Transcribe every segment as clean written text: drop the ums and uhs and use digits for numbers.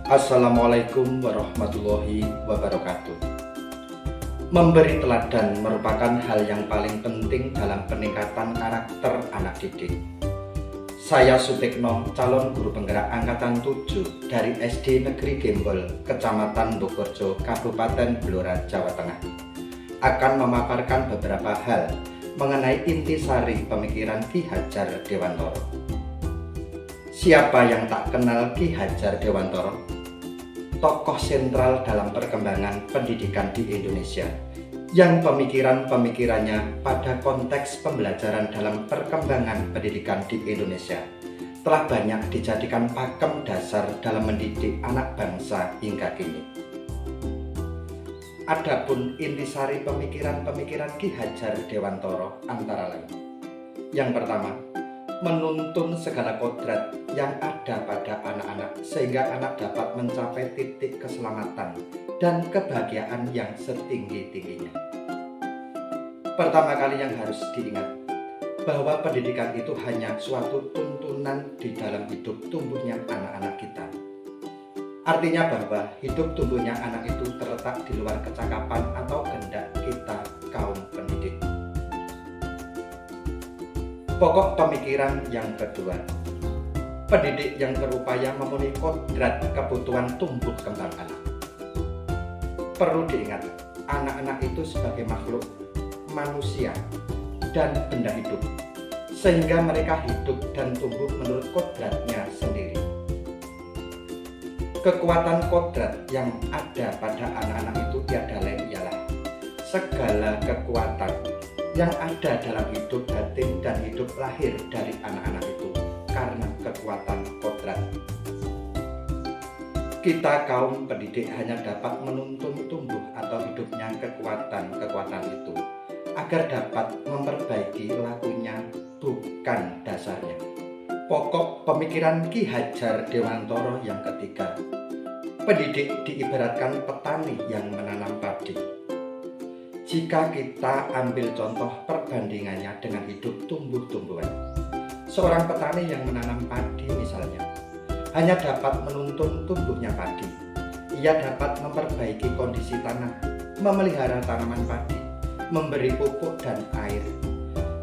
Assalamualaikum warahmatullahi wabarakatuh. Memberi teladan merupakan hal yang paling penting dalam peningkatan karakter anak didik. Saya Sutikno, calon guru penggerak angkatan 7 dari SD Negeri Gembol, Kecamatan Bogorjo, Kabupaten Blora, Jawa Tengah, akan memaparkan beberapa hal mengenai intisari pemikiran Ki Hajar Dewantoro. Siapa yang tak kenal Ki Hajar Dewantoro? Tokoh sentral dalam perkembangan pendidikan di Indonesia yang pemikiran-pemikirannya pada konteks pembelajaran dalam perkembangan pendidikan di Indonesia telah banyak dijadikan pakem dasar dalam mendidik anak bangsa hingga kini. Adapun intisari pemikiran-pemikiran Ki Hajar Dewantoro antara lain: yang pertama, menuntun segala kodrat yang ada pada anak-anak sehingga anak dapat mencapai titik keselamatan dan kebahagiaan yang setinggi-tingginya. Pertama kali yang harus diingat bahwa pendidikan itu hanya suatu tuntunan di dalam hidup tumbuhnya anak-anak kita. Artinya bahwa hidup tumbuhnya anak itu terletak di luar kecakapan atau kehendak kita kaum pendidik. Pokok pemikiran yang kedua, pendidik yang berupaya memenuhi kodrat kebutuhan tumbuh kembang anak. Perlu diingat, anak-anak itu sebagai makhluk manusia dan benda hidup, sehingga mereka hidup dan tumbuh menurut kodratnya sendiri. Kekuatan kodrat yang ada pada anak-anak itu tiada lain ialah segala kekuatan yang ada dalam hidup batin dan hidup lahir dari anak-anak itu karena kekuatan kodrat. Kita kaum pendidik hanya dapat menuntun tumbuh atau hidupnya kekuatan-kekuatan itu agar dapat memperbaiki lakunya, bukan dasarnya. Pokok pemikiran Ki Hajar Dewantoro yang ketiga, pendidik diibaratkan petani yang menanam padi. Jika kita ambil contoh perbandingannya dengan hidup tumbuh-tumbuhan, seorang petani yang menanam padi misalnya, hanya dapat menuntun tumbuhnya padi. Ia dapat memperbaiki kondisi tanah, memelihara tanaman padi, memberi pupuk dan air,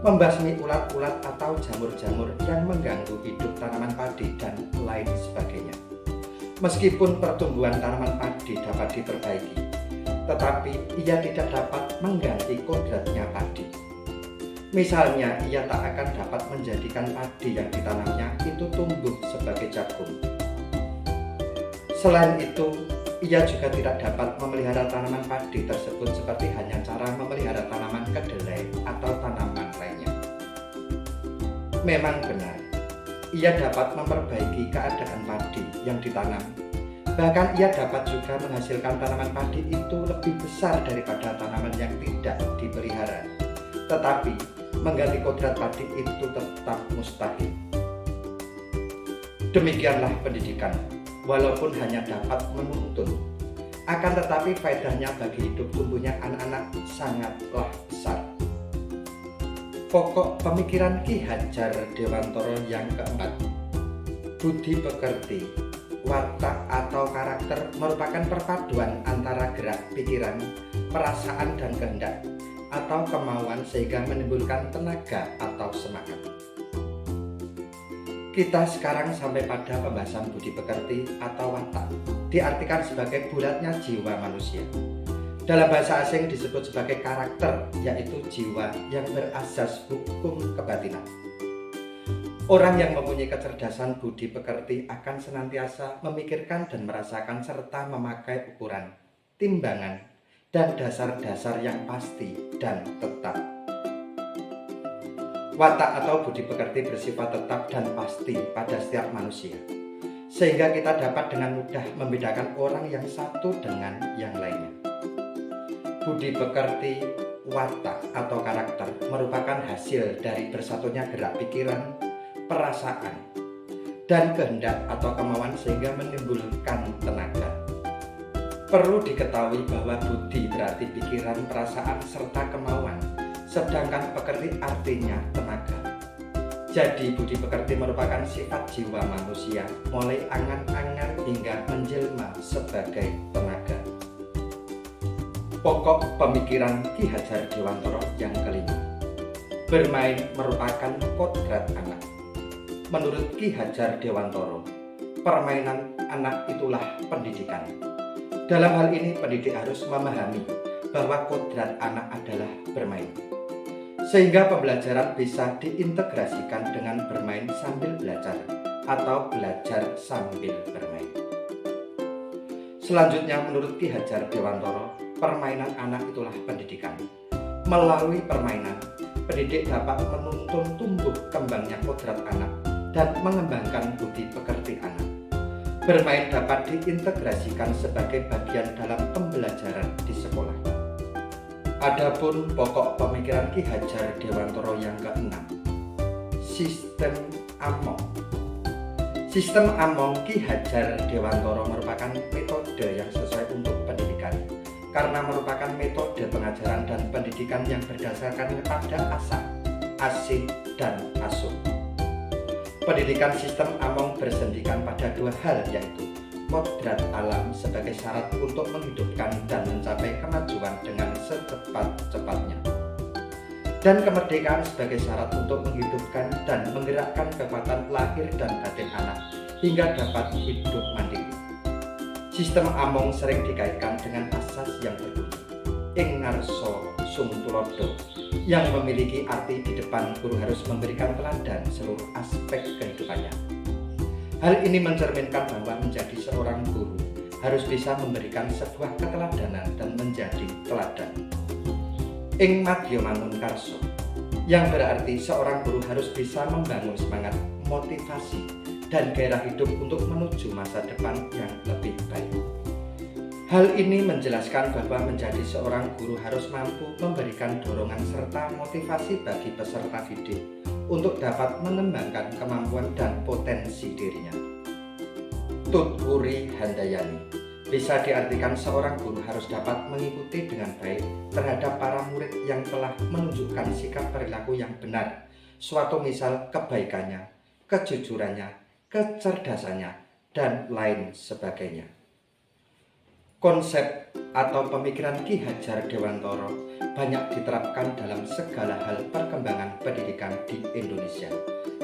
membasmi ulat-ulat atau jamur-jamur yang mengganggu hidup tanaman padi, dan lain sebagainya. Meskipun pertumbuhan tanaman padi dapat diperbaiki, tetapi ia tidak dapat mengganti kodratnya padi. Misalnya, ia tak akan dapat menjadikan padi yang ditanamnya itu tumbuh sebagai jagung. Selain itu, ia juga tidak dapat memelihara tanaman padi tersebut seperti hanya cara memelihara tanaman kedelai atau tanaman lainnya. Memang benar, ia dapat memperbaiki keadaan padi yang ditanam. Bahkan ia dapat juga menghasilkan tanaman padi itu lebih besar daripada tanaman yang tidak dipelihara. Tetapi mengganti kodrat padi itu tetap mustahil. Demikianlah pendidikan, walaupun hanya dapat menuntun, akan tetapi faedahnya bagi hidup tumbuhnya anak-anak sangatlah besar. Pokok pemikiran Ki Hajar Dewantoro yang keempat, budi pekerti, watak atau karakter merupakan perpaduan antara gerak pikiran, perasaan dan kehendak atau kemauan sehingga menimbulkan tenaga atau semangat. Kita sekarang sampai pada pembahasan budi pekerti atau watak, diartikan sebagai bulatnya jiwa manusia. Dalam bahasa asing disebut sebagai karakter, yaitu jiwa yang berasas hukum kebatinan. Orang yang mempunyai kecerdasan budi pekerti akan senantiasa memikirkan dan merasakan serta memakai ukuran, timbangan, dan dasar-dasar yang pasti dan tetap. Watak atau budi pekerti bersifat tetap dan pasti pada setiap manusia, sehingga kita dapat dengan mudah membedakan orang yang satu dengan yang lainnya. Budi pekerti, watak atau karakter merupakan hasil dari bersatunya gerak pikiran, perasaan, dan kehendak atau kemauan sehingga menimbulkan tenaga. Perlu diketahui bahwa budi berarti pikiran, perasaan, serta kemauan, sedangkan pekerti artinya tenaga. Jadi budi pekerti merupakan sifat jiwa manusia mulai angan-angan hingga menjelma sebagai tenaga. Pokok pemikiran Ki Hajar Dewantara yang kelima. Bermain merupakan kodrat anak. Menurut Ki Hajar Dewantara, permainan anak itulah pendidikan. Dalam hal ini pendidik harus memahami bahwa kodrat anak adalah bermain, sehingga pembelajaran bisa diintegrasikan dengan bermain sambil belajar atau belajar sambil bermain. Selanjutnya menurut Ki Hajar Dewantara, permainan anak itulah pendidikan. Melalui permainan, pendidik dapat menuntun tumbuh kembangnya kodrat anak dan mengembangkan budi pekerti anak. Bermain dapat diintegrasikan sebagai bagian dalam pembelajaran di sekolah. Adapun pokok pemikiran Ki Hajar Dewantara yang keenam, sistem Among. Sistem Among Ki Hajar Dewantara merupakan metode yang sesuai untuk pendidikan karena merupakan metode pengajaran dan pendidikan yang berdasarkan kepada asah, asih, dan asuh. Pendidikan sistem Among bersendikan pada dua hal, yaitu kodrat alam sebagai syarat untuk menghidupkan dan mencapai kemajuan dengan secepat-cepatnya, dan kemerdekaan sebagai syarat untuk menghidupkan dan menggerakkan kekuatan lahir dan batin anak hingga dapat hidup mandiri. Sistem Among sering dikaitkan dengan asas yang berbunyi ing ngarsa sung tulodo, yang memiliki arti di depan guru harus memberikan teladan seluruh aspek kehidupannya. Hal ini mencerminkan bahwa menjadi seorang guru harus bisa memberikan sebuah keteladanan dan menjadi teladan. Ing madya mangun karso, yang berarti seorang guru harus bisa membangun semangat, motivasi, dan gairah hidup untuk menuju masa depan yang lebih baik. Hal ini menjelaskan bahwa menjadi seorang guru harus mampu memberikan dorongan serta motivasi bagi peserta didik untuk dapat mengembangkan kemampuan dan potensi dirinya. Tutwuri Handayani, bisa diartikan seorang guru harus dapat mengikuti dengan baik terhadap para murid yang telah menunjukkan sikap perilaku yang benar, suatu misal kebaikannya, kejujurannya, kecerdasannya, dan lain sebagainya. Konsep atau pemikiran Ki Hajar Dewantara banyak diterapkan dalam segala hal perkembangan pendidikan di Indonesia,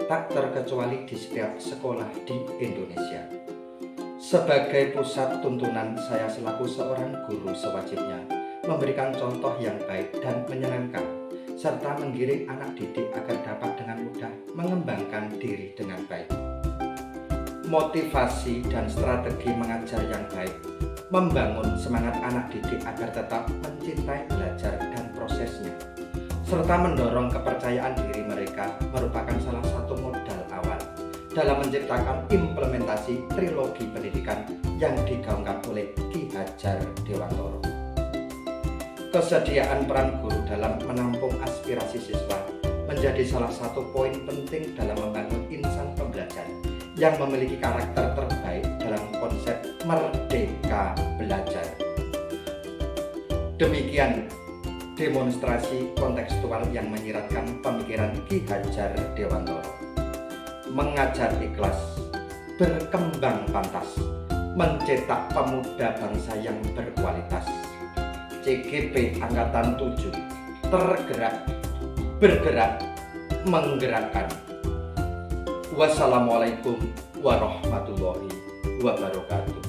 tak terkecuali di setiap sekolah di Indonesia. Sebagai pusat tuntunan, saya selaku seorang guru sewajibnya memberikan contoh yang baik dan menyenangkan, serta menggiring anak didik agar dapat dengan mudah mengembangkan diri dengan baik. Motivasi dan strategi mengajar yang baik membangun semangat anak didik agar tetap mencintai belajar dan prosesnya, serta mendorong kepercayaan diri mereka merupakan salah satu modal awal dalam menciptakan implementasi trilogi pendidikan yang digaungkan oleh Ki Hajar Dewantara. Kesediaan peran guru dalam menampung aspirasi siswa menjadi salah satu poin penting dalam membangun insan pembelajar yang memiliki karakter terbaik dalam konsep merdeka belajar. Demikian demonstrasi kontekstual yang menyiratkan pemikiran Ki Hajar Dewantara. Mengajar ikhlas, berkembang pantas, mencetak pemuda bangsa yang berkualitas. CGP Angkatan 7, tergerak, bergerak, menggerakkan. Wassalamualaikum warahmatullahi wabarakatuh.